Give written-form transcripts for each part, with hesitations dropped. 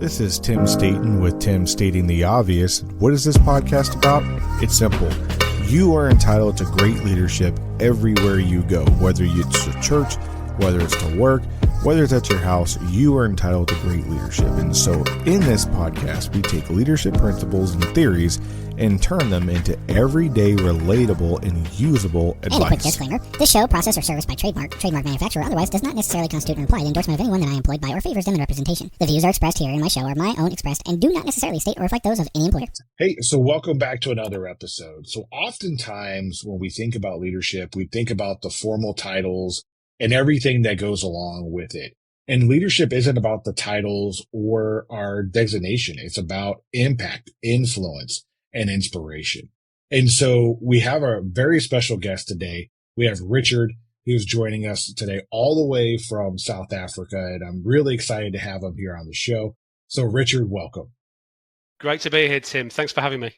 This is Tim Staten with Tim Stating the Obvious. What is this podcast about? It's simple. You are entitled to great leadership everywhere you go, whether it's to church, whether it's to work, whether it's at your house, you are entitled to great leadership. And so in this podcast, we take leadership principles and theories and turn them into everyday, relatable, and usable advice. And a quick disclaimer, this show, process, or service by trademark manufacturer, otherwise does not necessarily constitute an implied endorsement of anyone that I am employed by or favors them in representation. The views are expressed here in my show are my own expressed and do not necessarily state or reflect those of any employer. Hey, so welcome back to another episode. So oftentimes when we think about leadership, we think about the formal titles and everything that goes along with it. And leadership isn't about the titles or our designation. It's about impact, influence, and inspiration. And so we have a very special guest today. We have Richard, who's joining us today all the way from South Africa. And I'm really excited to have him here on the show. So Richard, welcome. Great to be here, Tim. Thanks for having me.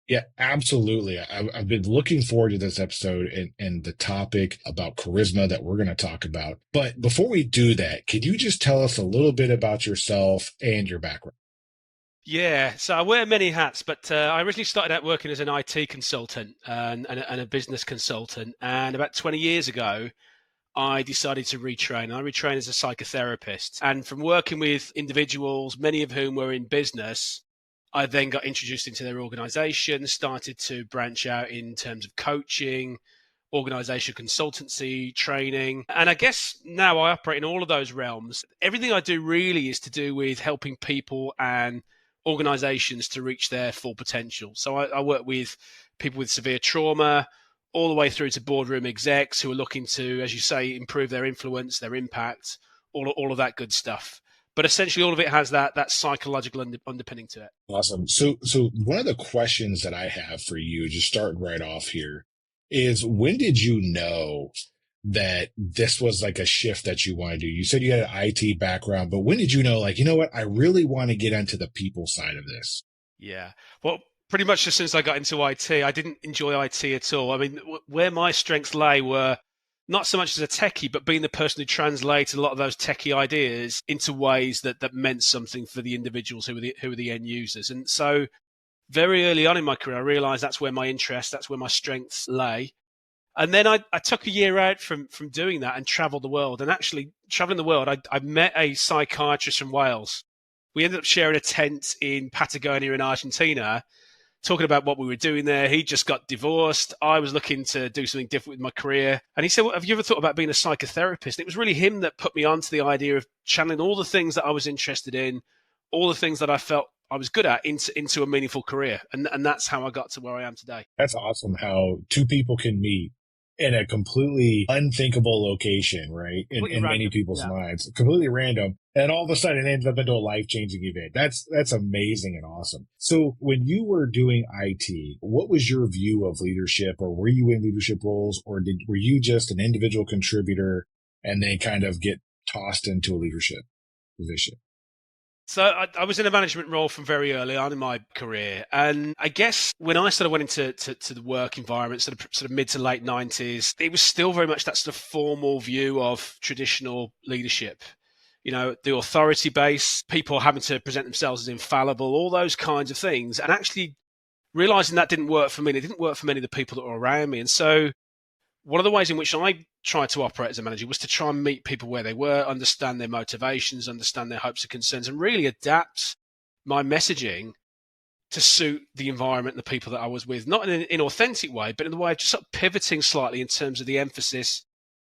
Yeah, absolutely. I've been looking forward to this episode and the topic about charisma that we're going to talk about. But before we do that, could you just tell us a little bit about yourself and your background? Yeah, so I wear many hats, but I originally started out working as an IT consultant and a business consultant. And about 20 years ago, I decided to retrain. I retrained as a psychotherapist. And from working with individuals, many of whom were in business, I then got introduced into their organization, started to branch out in terms of coaching, organization consultancy, training. And I guess now I operate in all of those realms. Everything I do really is to do with helping people and organizations to reach their full potential. So I work with people with severe trauma, all the way through to boardroom execs who are looking to, as you say, improve their influence, their impact, all of that good stuff. But essentially, all of it has that psychological underpinning to it. Awesome. So one of the questions that I have for you, just starting right off here, is when did you know that this was like a shift that you want to do? You said you had an IT background, but when did you know, like, you know what, I really want to get into the people side of this? Yeah. Well, pretty much just since I got into IT, I didn't enjoy IT at all. I mean, where my strengths lay were not so much as a techie, but being the person who translated a lot of those techie ideas into ways that meant something for the individuals who were the end users. And so very early on in my career, I realized that's where my interests, that's where my strengths lay. And then I took a year out from doing that and traveled the world. And actually, traveling the world, I met a psychiatrist from Wales. We ended up sharing a tent in Patagonia in Argentina, talking about what we were doing there. He just got divorced. I was looking to do something different with my career. And he said, well, have you ever thought about being a psychotherapist? And it was really him that put me onto the idea of channeling all the things that I was interested in, all the things that I felt I was good at into a meaningful career. And that's how I got to where I am today. That's awesome how two people can meet in a completely unthinkable location, right? In many people's minds, completely random. And all of a sudden it ends up into a life-changing event. That's amazing and awesome. So when you were doing IT, what was your view of leadership, or were you in leadership roles, or were you just an individual contributor and then kind of get tossed into a leadership position? So I was in a management role from very early on in my career. And I guess when I sort of went into the work environment, sort of mid to late 90s, it was still very much that sort of formal view of traditional leadership. You know, the authority base, people having to present themselves as infallible, all those kinds of things. And actually realizing that didn't work for me. And it didn't work for many of the people that were around me. And so one of the ways in which I tried to operate as a manager was to try and meet people where they were, understand their motivations, understand their hopes and concerns, and really adapt my messaging to suit the environment and the people that I was with, not in an inauthentic way, but in the way of just sort of pivoting slightly in terms of the emphasis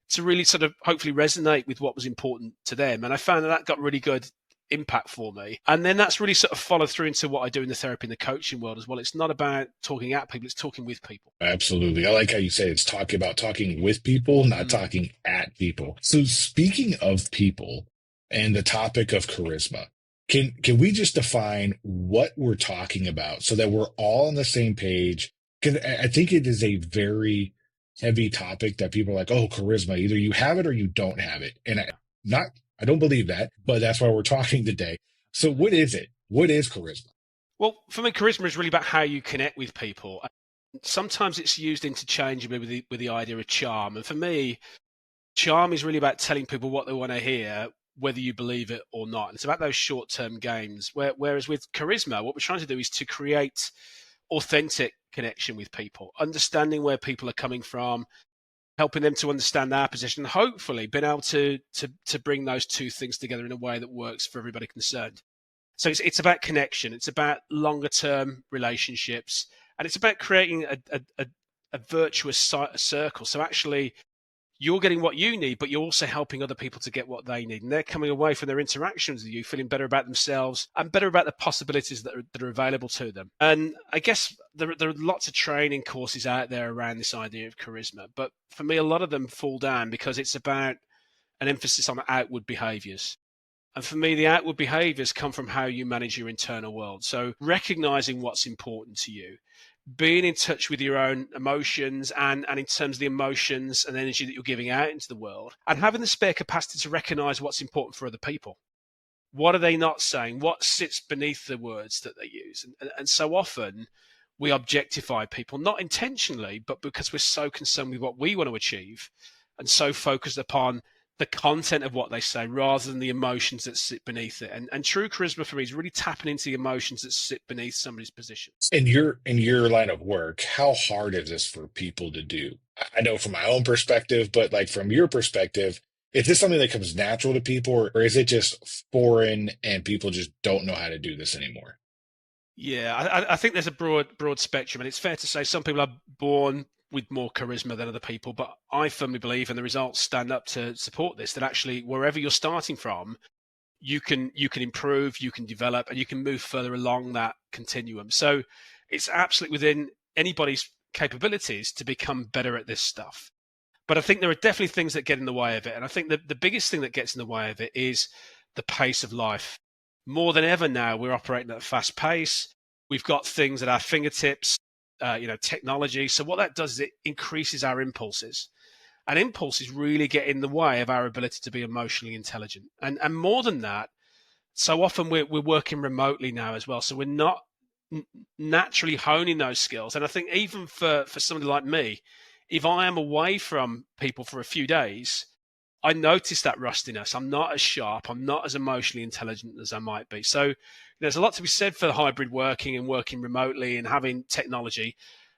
to really sort of hopefully resonate with what was important to them. And I found that got really good impact for me. And then that's really sort of followed through into what I do in the therapy and the coaching world as well. It's not about talking at people, it's talking with people. Absolutely. I like how you say it's talking with people, not talking at people. So speaking of people and the topic of charisma, can we just define what we're talking about so that we're all on the same page? Because I think it is a very heavy topic that people are like, oh, charisma, either you have it or you don't have it. And I don't believe that, but that's why we're talking today. So what is it? What is charisma? Well, for me, charisma is really about how you connect with people. Sometimes it's used interchangeably with the idea of charm. And for me, charm is really about telling people what they want to hear whether you believe it or not. And it's about those short-term games. Whereas with charisma, what we're trying to do is to create authentic connection with people, understanding where people are coming from, helping them to understand our position, and hopefully being able to bring those two things together in a way that works for everybody concerned. So it's about connection. It's about longer-term relationships, and it's about creating a virtuous circle. So actually, you're getting what you need, but you're also helping other people to get what they need. And they're coming away from their interactions with you feeling better about themselves and better about the possibilities that are available to them. And I guess there are lots of training courses out there around this idea of charisma. But for me, a lot of them fall down because it's about an emphasis on outward behaviors. And for me, the outward behaviors come from how you manage your internal world. So recognizing what's important to you, being in touch with your own emotions and in terms of the emotions and energy that you're giving out into the world, and having the spare capacity to recognize what's important for other people. What are they not saying? What sits beneath the words that they use? And so often we objectify people, not intentionally, but because we're so concerned with what we want to achieve and so focused upon the content of what they say rather than the emotions that sit beneath it. And true charisma for me is really tapping into the emotions that sit beneath somebody's position. In your line of work, how hard is this for people to do? I know from my own perspective, but like from your perspective, is this something that comes natural to people, or is it just foreign and people just don't know how to do this anymore? Yeah, I think there's a broad spectrum, and it's fair to say some people are born with more charisma than other people, but I firmly believe, and the results stand up to support this, that actually wherever you're starting from, you can improve, you can develop, and you can move further along that continuum. So it's absolutely within anybody's capabilities to become better at this stuff. But I think there are definitely things that get in the way of it. And I think that the biggest thing that gets in the way of it is the pace of life. More than ever now, we're operating at a fast pace. We've got things at our fingertips, technology. So what that does is it increases our impulses. And impulses really get in the way of our ability to be emotionally intelligent. And more than that, so often we're working remotely now as well. So we're not naturally honing those skills. And I think even for somebody like me, if I am away from people for a few days, I notice that rustiness. I'm not as sharp. I'm not as emotionally intelligent as I might be. So there's a lot to be said for hybrid working and working remotely and having technology,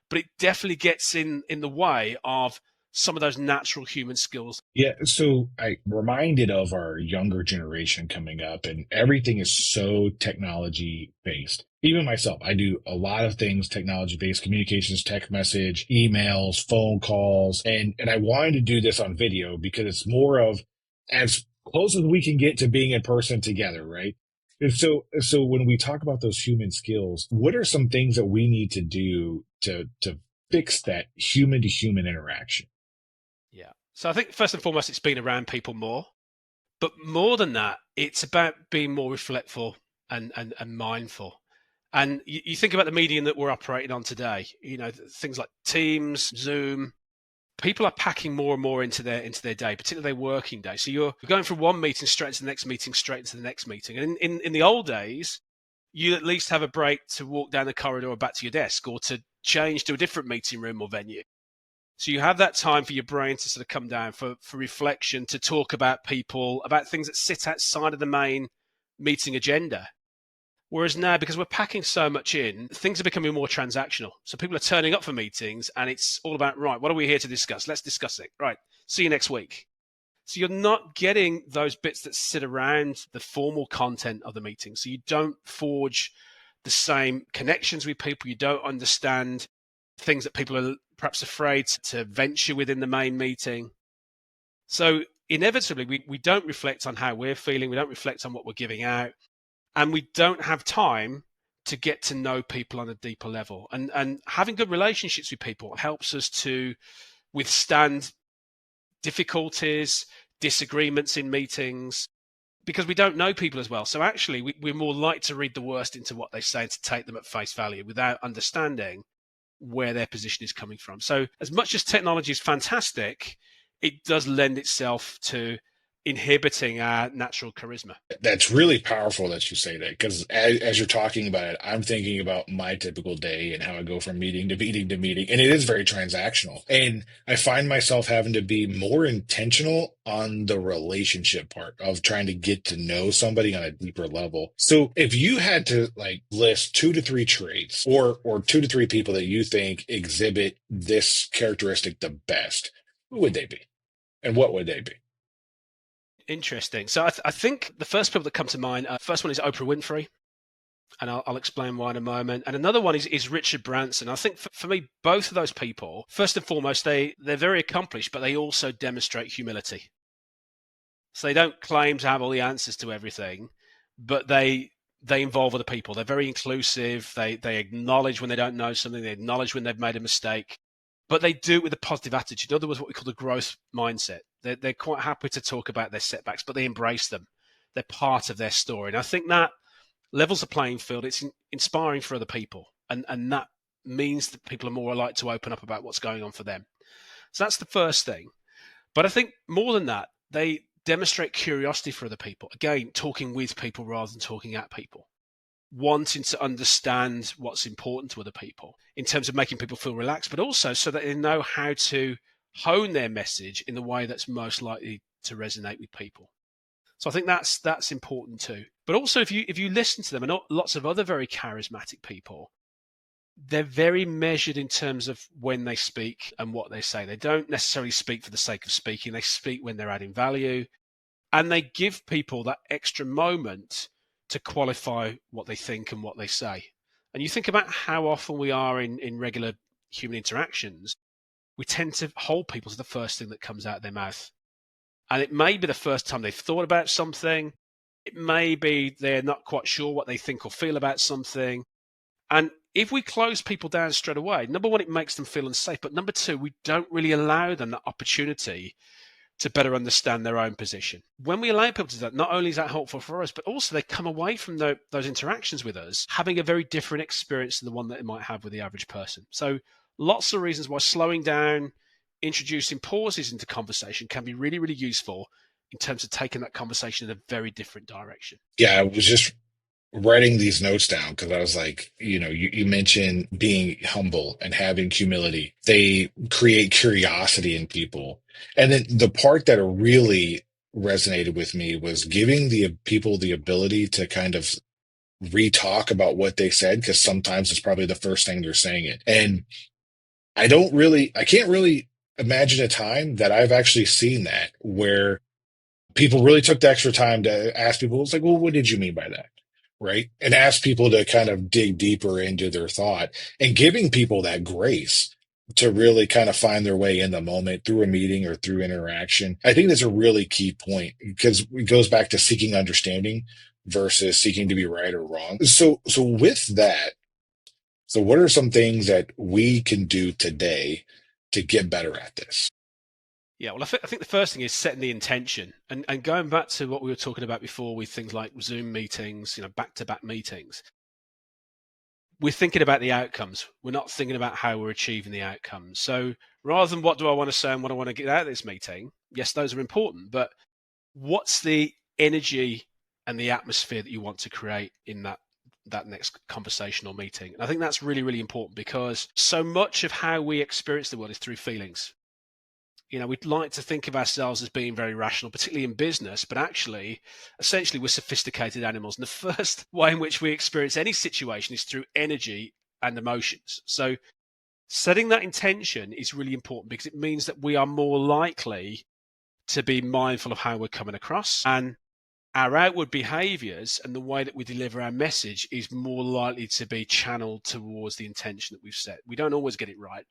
but it definitely gets in the way of some of those natural human skills. Yeah, so I reminded of our younger generation coming up, and everything is so technology based. Even myself, I do a lot of things technology based, communications, text message, emails, phone calls, and I wanted to do this on video because it's more of as close as we can get to being in person together, right? And so when we talk about those human skills, what are some things that we need to do to fix that human to human interaction? Yeah. So I think first and foremost, it's being around people more. But more than that, it's about being more reflectful and mindful. And you think about the medium that we're operating on today, things like Teams, Zoom, people are packing more and more into their day, particularly their working day. So you're going from one meeting straight into the next meeting, straight into the next meeting. And in the old days, you at least have a break to walk down the corridor or back to your desk or to change to a different meeting room or venue. So you have that time for your brain to sort of come down for reflection, to talk about people, about things that sit outside of the main meeting agenda. Whereas now, because we're packing so much in, things are becoming more transactional. So people are turning up for meetings and it's all about, right, what are we here to discuss? Let's discuss it. Right, see you next week. So you're not getting those bits that sit around the formal content of the meeting. So you don't forge the same connections with people. You don't understand things that people are perhaps afraid to venture within the main meeting. So inevitably, we don't reflect on how we're feeling. We don't reflect on what we're giving out. And we don't have time to get to know people on a deeper level. And having good relationships with people helps us to withstand difficulties, disagreements in meetings, because we don't know people as well. So actually, we're more likely to read the worst into what they say and to take them at face value without understanding where their position is coming from. So as much as technology is fantastic, it does lend itself to inhibiting our natural charisma. That's really powerful that you say that, because as you're talking about it, I'm thinking about my typical day and how I go from meeting to meeting to meeting, and it is very transactional. And I find myself having to be more intentional on the relationship part of trying to get to know somebody on a deeper level. So if you had to like list 2 to 3 traits or 2 to 3 people that you think exhibit this characteristic the best, who would they be? And what would they be? Interesting. So I think the first people that come to mind, first one is Oprah Winfrey, and I'll explain why in a moment. And another one is Richard Branson. I think for me, both of those people, first and foremost, they're very accomplished, but they also demonstrate humility. So they don't claim to have all the answers to everything, but they involve other people. They're very inclusive. They acknowledge when they don't know something. They acknowledge when they've made a mistake, but they do it with a positive attitude. In other words, what we call the growth mindset. They're quite happy to talk about their setbacks, but they embrace them. They're part of their story. And I think that levels the playing field. It's inspiring for other people. And that means that people are more likely to open up about what's going on for them. So that's the first thing. But I think more than that, they demonstrate curiosity for other people. Again, talking with people rather than talking at people. Wanting to understand what's important to other people in terms of making people feel relaxed, but also so that they know how to hone their message in the way that's most likely to resonate with people. So I think that's important too. But also if you listen to them, and lots of other very charismatic people, they're very measured in terms of when they speak and what they say. They don't necessarily speak for the sake of speaking. They speak when they're adding value, and they give people that extra moment to qualify what they think and what they say. And you think about how often we are in regular human interactions, we tend to hold people to the first thing that comes out of their mouth. And it may be the first time they've thought about something. It may be they're not quite sure what they think or feel about something. And if we close people down straight away, number one, it makes them feel unsafe. But number two, we don't really allow them that opportunity to better understand their own position. When we allow people to do that, not only is that helpful for us, but also they come away from those interactions with us having a very different experience than the one that they might have with the average person. So lots of reasons why slowing down, introducing pauses into conversation can be really, really useful in terms of taking that conversation in a very different direction. Yeah, I was just writing these notes down because I was like, you mentioned being humble and having humility. They create curiosity in people. And then the part that really resonated with me was giving the people the ability to kind of re-talk about what they said, because sometimes it's probably the first thing they're saying it. And I can't really imagine a time that I've actually seen that where people really took the extra time to ask people. It's like, well, what did you mean by that? Right. And ask people to kind of dig deeper into their thought, and giving people that grace to really kind of find their way in the moment through a meeting or through interaction. I think that's a really key point, because it goes back to seeking understanding versus seeking to be right or wrong. So with that, so what are some things that we can do today to get better at this? Yeah, well, I think the first thing is setting the intention, and going back to what we were talking about before with things like Zoom meetings, back-to-back meetings. We're thinking about the outcomes. We're not thinking about how we're achieving the outcomes. So rather than what do I want to say and what I want to get out of this meeting, yes, those are important, but what's the energy and the atmosphere that you want to create in that next conversation or meeting? And I think that's really, really important, because so much of how we experience the world is through feelings. We'd like to think of ourselves as being very rational, particularly in business, but actually, essentially, we're sophisticated animals. And the first way in which we experience any situation is through energy and emotions. So setting that intention is really important, because it means that we are more likely to be mindful of how we're coming across, and our outward behaviors and the way that we deliver our message is more likely to be channeled towards the intention that we've set. We don't always get it right,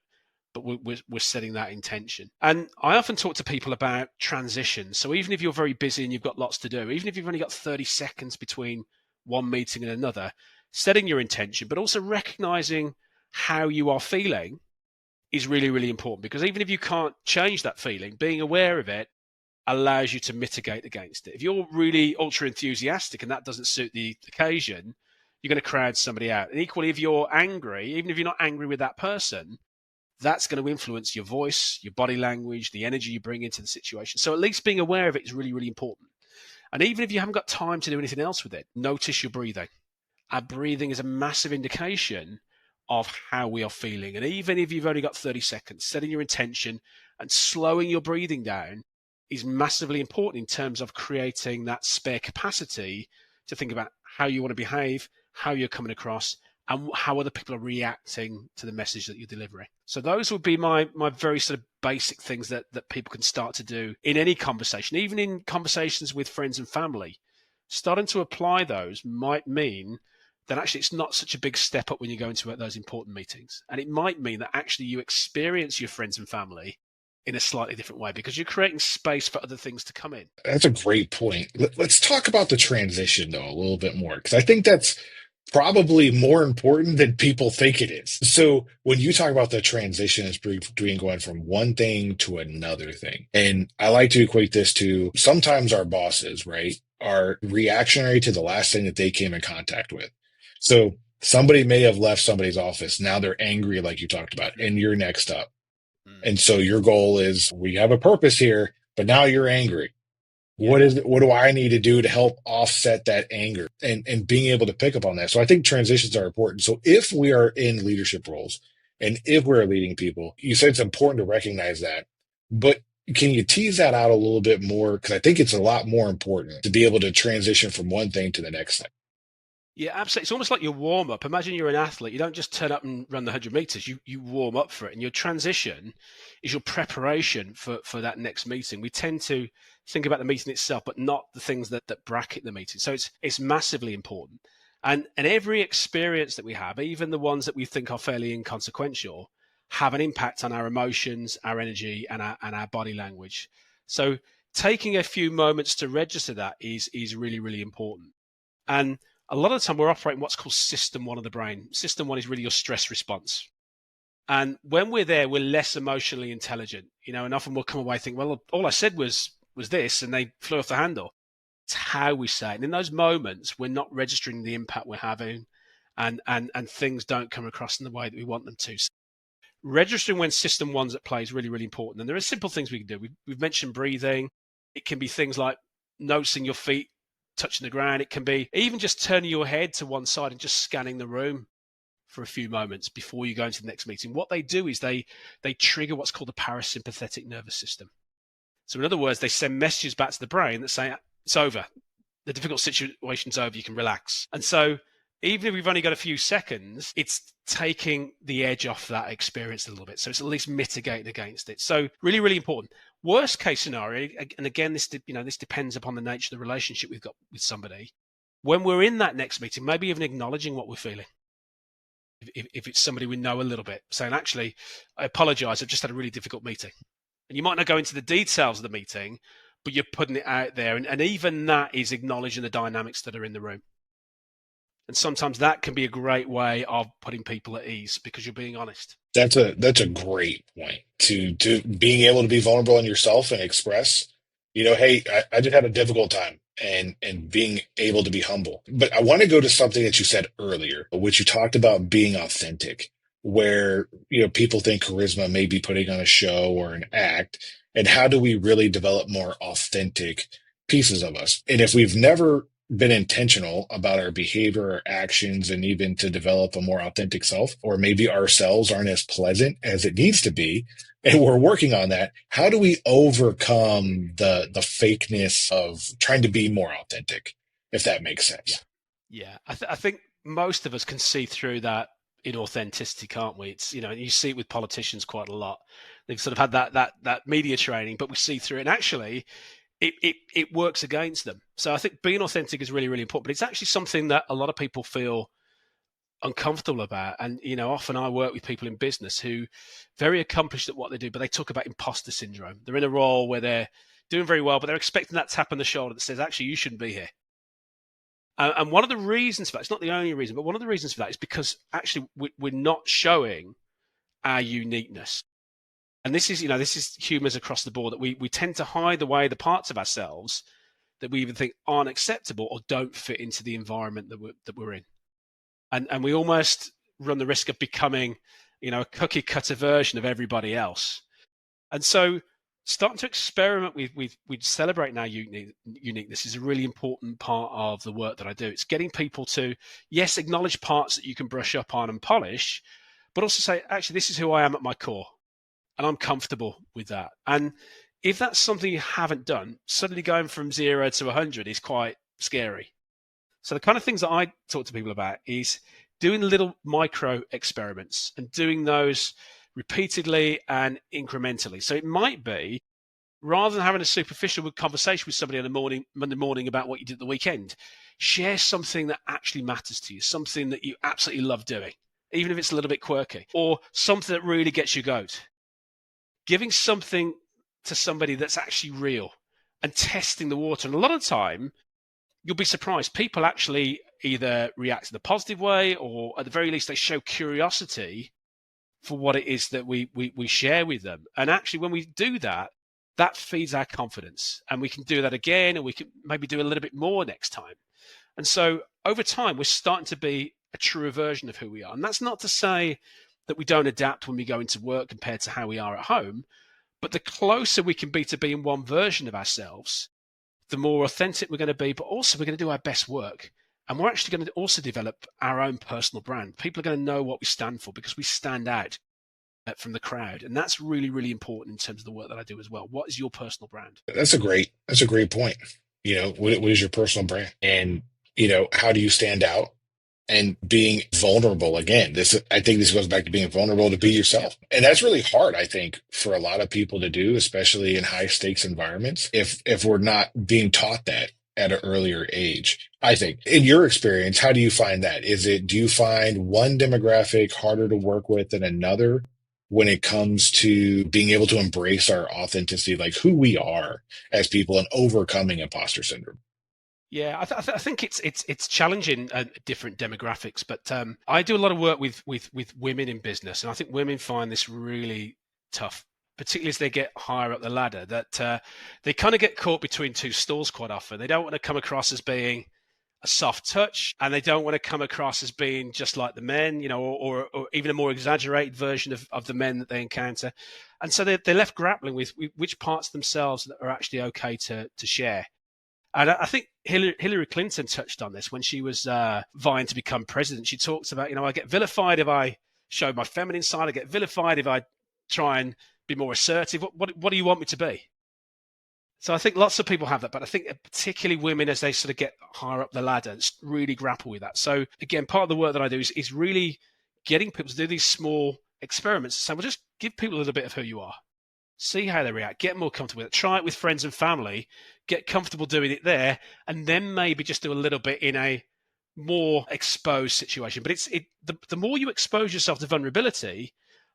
but we're setting that intention. And I often talk to people about transitions. So even if you're very busy and you've got lots to do, even if you've only got 30 seconds between one meeting and another, setting your intention, but also recognizing how you are feeling is really, really important, because even if you can't change that feeling, being aware of it allows you to mitigate against it. If you're really ultra enthusiastic and that doesn't suit the occasion, you're going to crowd somebody out. And equally, if you're angry, even if you're not angry with that person, that's going to influence your voice, your body language, the energy you bring into the situation. So at least being aware of it is really, really important. And even if you haven't got time to do anything else with it, notice your breathing. Our breathing is a massive indication of how we are feeling. And even if you've only got 30 seconds, setting your intention and slowing your breathing down is massively important in terms of creating that spare capacity to think about how you want to behave, how you're coming across, and how other people are reacting to the message that you're delivering. So those would be my very sort of basic things that people can start to do in any conversation, even in conversations with friends and family. Starting to apply those might mean that actually it's not such a big step up when you go into those important meetings. And it might mean that actually you experience your friends and family in a slightly different way because you're creating space for other things to come in. That's a great point. Let's talk about the transition, though, a little bit more, because I think that's probably more important than people think it is. So when you talk about the transition, it's between going from one thing to another thing. And I like to equate this to sometimes our bosses, right, are reactionary to the last thing that they came in contact with. So somebody may have left somebody's office. Now they're angry, like you talked about, and you're next up. And so your goal is, we have a purpose here, but now you're angry. What do I need to do to help offset that anger and being able to pick up on that? So I think transitions are important. So if we are in leadership roles and if we're leading people, you said it's important to recognize that, but can you tease that out a little bit more? Because I think it's a lot more important to be able to transition from one thing to the next thing. Yeah, absolutely. It's almost like your warm up. Imagine you're an athlete. You don't just turn up and run the 100 meters. You warm up for it. And your transition is your preparation for that next meeting. We tend to think about the meeting itself, but not the things that bracket the meeting. So it's massively important. And every experience that we have, even the ones that we think are fairly inconsequential, have an impact on our emotions, our energy, and our body language. So taking a few moments to register that is really, really important. And a lot of the time we're operating what's called system one of the brain. System one is really your stress response. And when we're there, we're less emotionally intelligent, and often we'll come away thinking, well, all I said was this, and they flew off the handle. It's how we say it. And in those moments, we're not registering the impact we're having and things don't come across in the way that we want them to. So registering when system one's at play is really, really important. And there are simple things we can do. We've mentioned breathing. It can be things like noticing your feet touching the ground. It can be even just turning your head to one side and just scanning the room for a few moments before you go into the next meeting. What they do is they trigger what's called the parasympathetic nervous system. So in other words, they send messages back to the brain that say, it's over. The difficult situation's over. You can relax. And so even if we've only got a few seconds, it's taking the edge off that experience a little bit. So it's at least mitigating against it. So really, really important. Worst case scenario, and again, this depends upon the nature of the relationship we've got with somebody. When we're in that next meeting, maybe even acknowledging what we're feeling. If it's somebody we know a little bit, saying, actually, I apologize, I've just had a really difficult meeting. And you might not go into the details of the meeting, but you're putting it out there. And even that is acknowledging the dynamics that are in the room. And sometimes that can be a great way of putting people at ease because you're being honest. That's a great point to being able to be vulnerable in yourself and express, hey, I just had a difficult time and being able to be humble. But I want to go to something that you said earlier, which you talked about being authentic, where, people think charisma may be putting on a show or an act. And how do we really develop more authentic pieces of us? And if we've never been intentional about our behavior, our actions, and even to develop a more authentic self, or maybe ourselves aren't as pleasant as it needs to be, and we're working on that, how do we overcome the fakeness of trying to be more authentic, if that makes sense? Yeah. I think most of us can see through that inauthenticity, can't we? It's, you see it with politicians quite a lot. They've sort of had that media training, but we see through it. And actually, it works against them. So I think being authentic is really, really important. But it's actually something that a lot of people feel uncomfortable about. And, often I work with people in business who very accomplished at what they do, but they talk about imposter syndrome. They're in a role where they're doing very well, but they're expecting that tap on the shoulder that says, actually, you shouldn't be here. And one of the reasons for that, it's not the only reason, but one of the reasons for that is because actually we're not showing our uniqueness. And this is humans across the board, that we tend to hide away the parts of ourselves that we even think aren't acceptable or don't fit into the environment that we're in. And we almost run the risk of becoming, a cookie cutter version of everybody else. And so starting to experiment with celebrating our uniqueness is a really important part of the work that I do. It's getting people to, yes, acknowledge parts that you can brush up on and polish, but also say, actually, this is who I am at my core, and I'm comfortable with that. And if that's something you haven't done, suddenly going from 0 to 100 is quite scary. So the kind of things that I talk to people about is doing little micro experiments and doing those repeatedly and incrementally. So it might be, rather than having a superficial conversation with somebody Monday morning about what you did the weekend, share something that actually matters to you, something that you absolutely love doing, even if it's a little bit quirky, or something that really gets you goat. Giving something to somebody that's actually real and testing the water. And a lot of the time, you'll be surprised. People actually either react in a positive way, or at the very least, they show curiosity for what it is that we share with them. And actually, when we do that, that feeds our confidence. And we can do that again, and we can maybe do a little bit more next time. And so over time, we're starting to be a truer version of who we are. And that's not to say that we don't adapt when we go into work compared to how we are at home. But the closer we can be to being one version of ourselves, the more authentic we're going to be, but also we're going to do our best work. And we're actually going to also develop our own personal brand. People are going to know what we stand for because we stand out from the crowd. And that's really, really important in terms of the work that I do as well. What is your personal brand? That's a great point. What is your personal brand? And, how do you stand out? And being vulnerable again. I think this goes back to being vulnerable to be yourself. And that's really hard, I think, for a lot of people to do, especially in high stakes environments, if we're not being taught that at an earlier age. I think, in your experience, how do you find that? Do you find one demographic harder to work with than another when it comes to being able to embrace our authenticity, like who we are as people and overcoming imposter syndrome? Yeah, I think it's challenging different demographics, but I do a lot of work with women in business, and I think women find this really tough, particularly as they get higher up the ladder. That they kind of get caught between two stools quite often. They don't want to come across as being a soft touch, and they don't want to come across as being just like the men, or even a more exaggerated version of the men that they encounter. And so they're left grappling with which parts of themselves that are actually okay to share. And I think Hillary Clinton touched on this when she was vying to become president. She talks about, I get vilified if I show my feminine side. I get vilified if I try and be more assertive. What do you want me to be? So I think lots of people have that, but I think particularly women, as they sort of get higher up the ladder, really grapple with that. So again, part of the work that I do is really getting people to do these small experiments. So we'll just give people a little bit of who you are. See how they react, get more comfortable with it, try it with friends and family, get comfortable doing it there, and then maybe just do a little bit in a more exposed situation. But the more you expose yourself to vulnerability,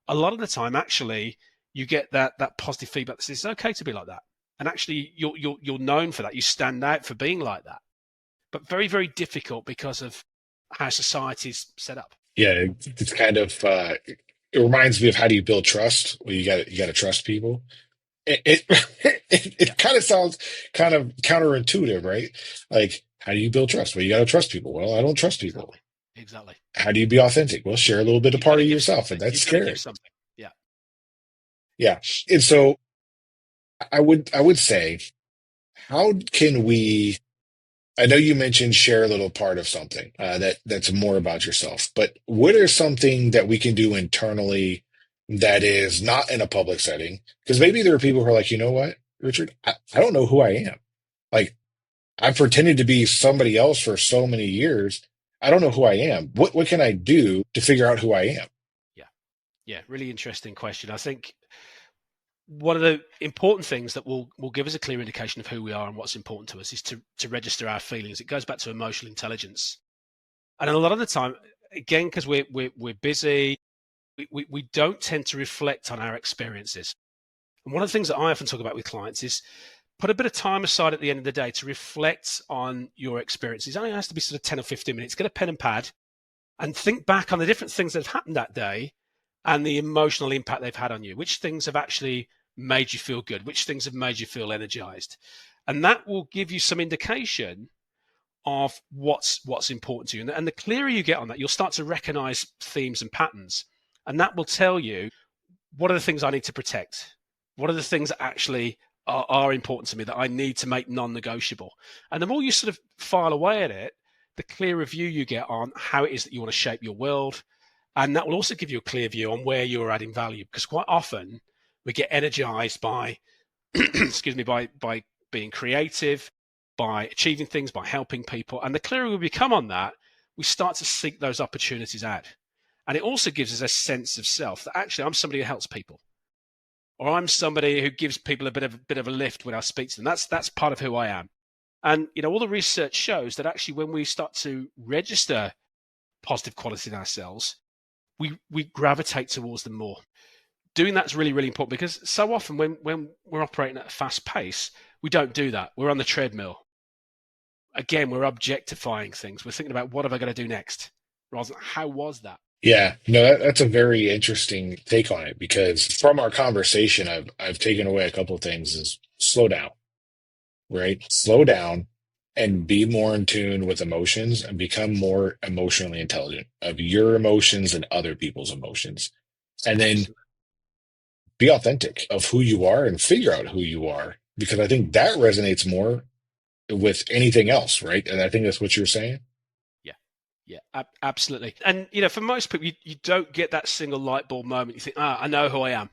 a lot of the time, actually, you get that positive feedback that says it's okay to be like that. And actually, you're known for that. You stand out for being like that. But very, very difficult because of how society's set up. Yeah, it's kind of it reminds me of, how do you build trust? Well, you got to trust people. It kind of sounds kind of counterintuitive, right? Like, how do you build trust? Well, you got to trust people. Well, I don't trust people. Exactly. How do you be authentic? Well, share a little bit of part of yourself, and that's scary. Yeah. Yeah. And so I would say, how can we? I know you mentioned share a little part of something that's more about yourself, but what is something that we can do internally that is not in a public setting? Because maybe there are people who are like, you know what, Richard, I don't know who I am. Like, I've pretended to be somebody else for so many years. I don't know who I am. What can I do to figure out who I am? Yeah, really interesting question. I think one of the important things that will give us a clear indication of who we are and what's important to us is to register our feelings. It goes back to emotional intelligence. And a lot of the time, again, because we're busy, we don't tend to reflect on our experiences. And one of the things that I often talk about with clients is put a bit of time aside at the end of the day to reflect on your experiences. It only has to be sort of 10 or 15 minutes. Get a pen and pad and think back on the different things that have happened that day and the emotional impact they've had on you. Which things have actually made you feel good? Which things have made you feel energized? And that will give you some indication of what's important to you. And the clearer you get on that, you'll start to recognize themes and patterns. And that will tell you, what are the things I need to protect? What are the things that actually are important to me that I need to make non-negotiable? And the more you sort of file away at it, the clearer view you get on how it is that you want to shape your world. And that will also give you a clear view on where you're adding value, because quite often we get energized by, excuse me, by being creative, by achieving things, by helping people. And the clearer we become on that, we start to seek those opportunities out. And it also gives us a sense of self that actually I'm somebody who helps people, or I'm somebody who gives people a bit of a lift when I speak to them. That's part of who I am. And all the research shows that actually when we start to register positive qualities in ourselves, we gravitate towards them more. Doing that's really, really important, because so often when we're operating at a fast pace, we don't do that. We're on the treadmill. Again, we're objectifying things. We're thinking about, what am I going to do next, rather than how was that? Yeah, no, that's a very interesting take on it, because from our conversation, I've taken away a couple of things. Is slow down, right? Slow down and be more in tune with emotions and become more emotionally intelligent of your emotions and other people's emotions. And then Absolutely. be authentic of who you are and figure out who you are, because I think that resonates more with anything else, right? And I think that's what you're saying. Yeah, absolutely. And for most people, you don't get that single light bulb moment. You think, I know who I am.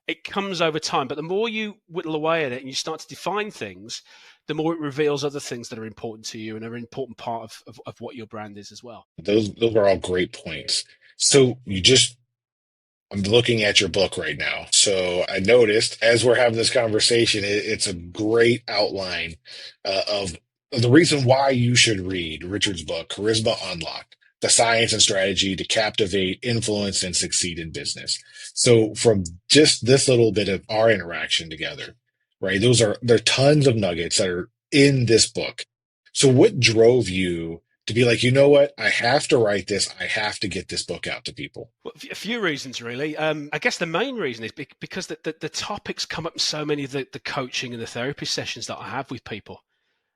It comes over time, but the more you whittle away at it and you start to define things, the more it reveals other things that are important to you and are an important part of what your brand is as well. Those are all great points. So I'm looking at your book right now. So I noticed as we're having this conversation, it's a great outline of the reason why you should read Richard's book, Charisma Unlocked: The Science and Strategy to Captivate, Influence, and Succeed in Business. So from just this little bit of our interaction together, right? There are tons of nuggets that are in this book. So what drove you to be like, you know what? I have to write this. I have to get this book out to people. Well, a few reasons, really. I guess the main reason is because the topics come up in so many of the coaching and the therapy sessions that I have with people.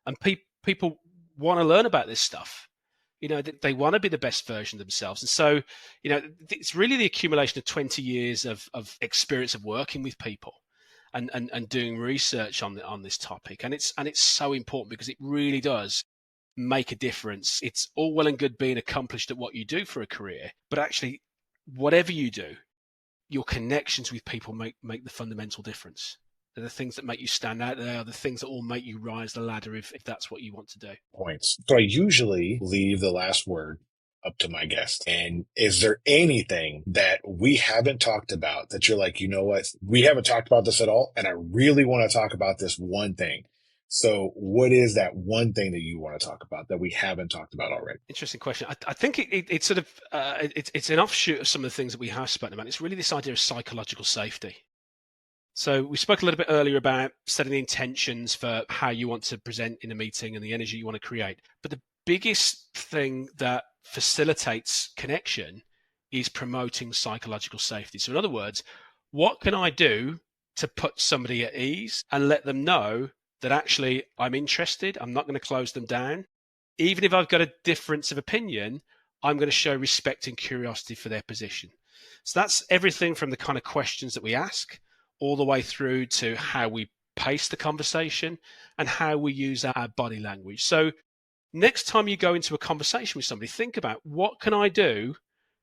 And people want to learn about this stuff. They want to be the best version of themselves. And so, it's really the accumulation of 20 years of experience of working with people and doing research on this topic. And it's so important, because it really does make a difference. It's all well and good being accomplished at what you do for a career, but actually, whatever you do, your connections with people make the fundamental difference. They're the things that make you stand out. They are the things that will make you rise the ladder if that's what you want to do. Points. So I usually leave the last word up to my guest. And is there anything that we haven't talked about that you're like, you know what? We haven't talked about this at all, and I really want to talk about this one thing. So what is that one thing that you want to talk about that we haven't talked about already? Interesting question. I think it's sort of it's an offshoot of some of the things that we have spoken about. It's really this idea of psychological safety. So we spoke a little bit earlier about setting the intentions for how you want to present in a meeting and the energy you want to create. But the biggest thing that facilitates connection is promoting psychological safety. So in other words, what can I do to put somebody at ease and let them know that actually I'm interested, I'm not going to close them down. Even if I've got a difference of opinion, I'm going to show respect and curiosity for their position. So that's everything from the kind of questions that we ask, all the way through to how we pace the conversation and how we use our body language. So next time you go into a conversation with somebody, think about, what can I do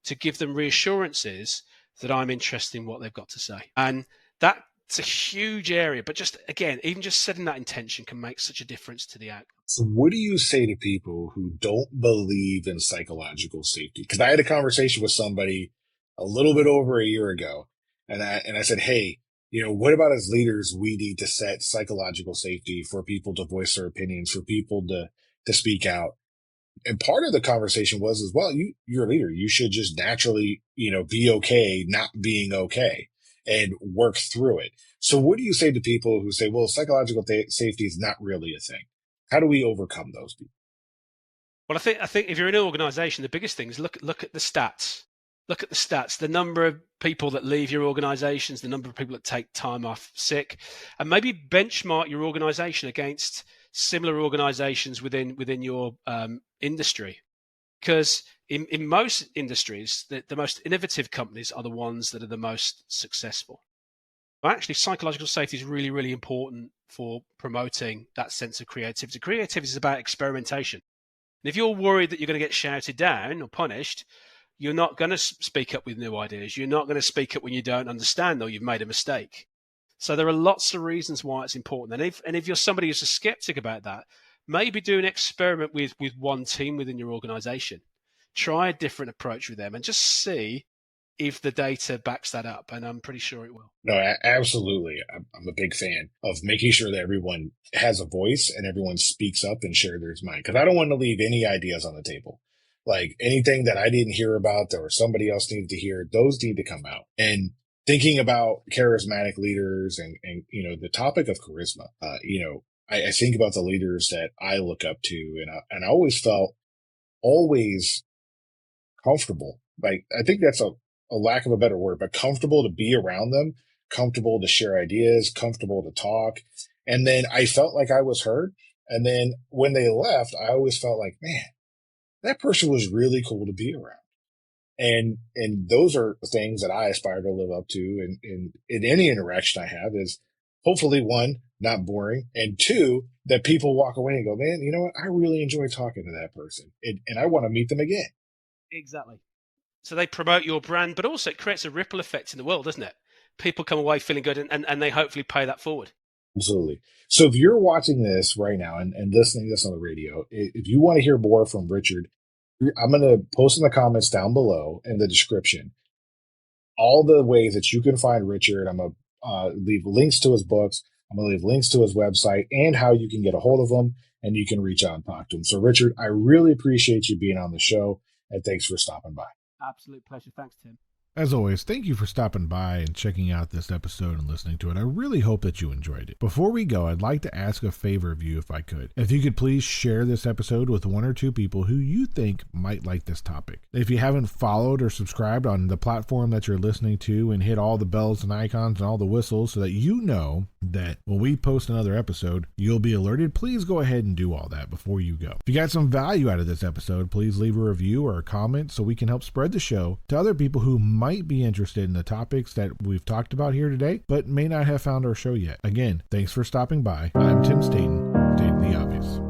to give them reassurances that I'm interested in what they've got to say? And that's a huge area, but just, again, even just setting that intention can make such a difference to the outcome. So what do you say to people who don't believe in psychological safety? Because I had a conversation with somebody a little bit over a year ago, and I said, hey, what about as leaders, we need to set psychological safety for people to voice their opinions, for people to speak out. And part of the conversation was as well, you're a leader. You should just naturally, be okay not being okay and work through it. So what do you say to people who say, well, psychological safety is not really a thing? How do we overcome those people? Well, I think if you're in an organization, the biggest thing is look at the stats. Look at the stats, the number of people that leave your organizations, the number of people that take time off sick, and maybe benchmark your organization against similar organizations within your industry. Because in most industries, the most innovative companies are the ones that are the most successful. But actually, psychological safety is really, really important for promoting that sense of creativity. Creativity is about experimentation. And if you're worried that you're going to get shouted down or punished, you're not going to speak up with new ideas. You're not going to speak up when you don't understand or you've made a mistake. So there are lots of reasons why it's important. And if you're somebody who's a skeptic about that, maybe do an experiment with one team within your organization. Try a different approach with them and just see if the data backs that up. And I'm pretty sure it will. No, absolutely. I'm a big fan of making sure that everyone has a voice and everyone speaks up and shares their mind. Because I don't want to leave any ideas on the table. Like anything that I didn't hear about or somebody else needed to hear, those need to come out. And thinking about charismatic leaders and the topic of charisma, I think about the leaders that I look up to, and I always felt comfortable. Like, I think that's a lack of a better word, but comfortable to be around them, comfortable to share ideas, comfortable to talk. And then I felt like I was heard. And then when they left, I always felt like, man, that person was really cool to be around. And those are things that I aspire to live up to. And in any interaction I have is hopefully, one, not boring, and two, that people walk away and go, man, you know what? I really enjoy talking to that person and I want to meet them again. Exactly. So they promote your brand, but also it creates a ripple effect in the world, doesn't it? People come away feeling good and they hopefully pay that forward. Absolutely. So if you're watching this right now and listening to this on the radio, if you want to hear more from Richard, I'm going to post in the comments down below in the description all the ways that you can find Richard. I'm going to leave links to his books. I'm going to leave links to his website and how you can get a hold of him and you can reach out and talk to him. So Richard, I really appreciate you being on the show and thanks for stopping by. Absolute pleasure. Thanks, Tim. As always, thank you for stopping by and checking out this episode and listening to it. I really hope that you enjoyed it. Before we go, I'd like to ask a favor of you if I could. If you could please share this episode with one or two people who you think might like this topic. If you haven't followed or subscribed on the platform that you're listening to and hit all the bells and icons and all the whistles so that you know that when we post another episode, you'll be alerted, please go ahead and do all that before you go. If you got some value out of this episode, please leave a review or a comment so we can help spread the show to other people who might be interested in the topics that we've talked about here today, but may not have found our show yet. Again, thanks for stopping by. I'm Tim Staten, stating the obvious.